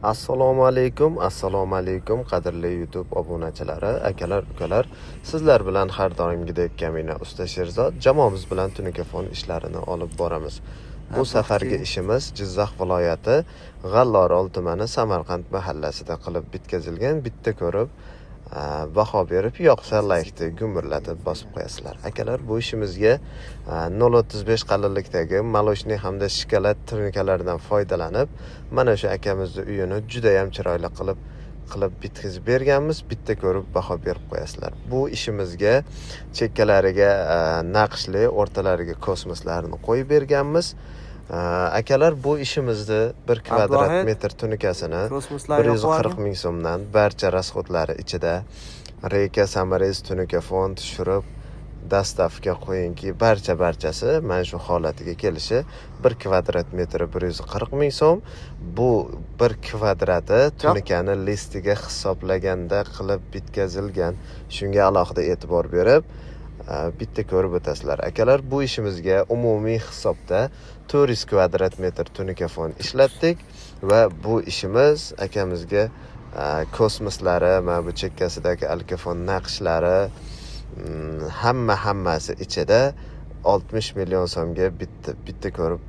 Assalomu alaykum qadrli YouTube obunachilari, akalar, ukalar. Sizlar bilan har doimgidek Kamina Usta Sherzod jamoamiz bilan tunikafon ishlarini olib boramiz. Bu safargi ishimiz Jizzax viloyati G'allorol tumani Samarqand mahallasida qilib bitkazilgan. Bitta ko'rib baho berib, yoqsa laykni gumurlatib bosib qo'yasizlar. Akalar, bu ishimizga 0.35 qalinlikdagi maloshniy hamda shikolat turnikalardan foydalanib, mana shu akamizning uyini juda ham chiroyli qilib bitkazib berganmiz. Bitta ko'rib baho berib qo'yasizlar. Bu ishimizga chekkalariga naqshli, o'rtalariga kosmoslarni qo'yib berganmiz. Akalar, bu ishimizni 1 kvadrat metr tunikasini 140 ming so'mdan barcha rasxodlari ichida reyka, samarez, tunikafon tushirib dastavga qo'yingki, barchasi mana shu holatiga kelishi 1 kvadrat metri 140 ming so'm. Bu 1 kvadrati tunikani listiga hisoblaganda qilib bitkazilgan. Shunga alohida e'tibor berib bitta ko'rib o'tasizlar. Akalar, bu ishimizga umumiy hisobda 400 kvadrat metr tunikafon ishlatdik va bu ishimiz akamizga kosmoslari, mana bu chekkasidagi alkafon naqshlari hammasi ichida 60 million so'mga bitta ko'rib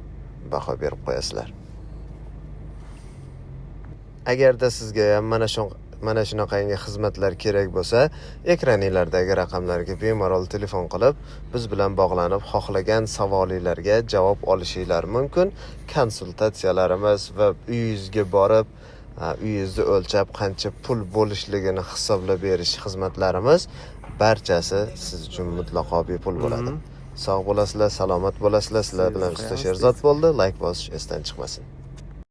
baho berib qo'yasizlar. Agarda sizga ham mana shunaqangi xizmatlar kerak bo'lsa, ekraninglardagi raqamlarga bemalol telefon qilib, biz bilan bog'lanib, xohlagan savolingizlarga javob olishinglar mumkin. Konsultatsiyalarimiz va uyingizga borib, uyingizni o'lchab, qancha pul bo'lishligini hisoblab berish xizmatlarimiz barchasi siz uchun mutlaqo bepul bo'ladi. Sog' bo'lasizlar, salomat bo'lasizlar. Sizlar bilan Usta Sherzod bo'ldi. Like bosish esdan chiqmasin.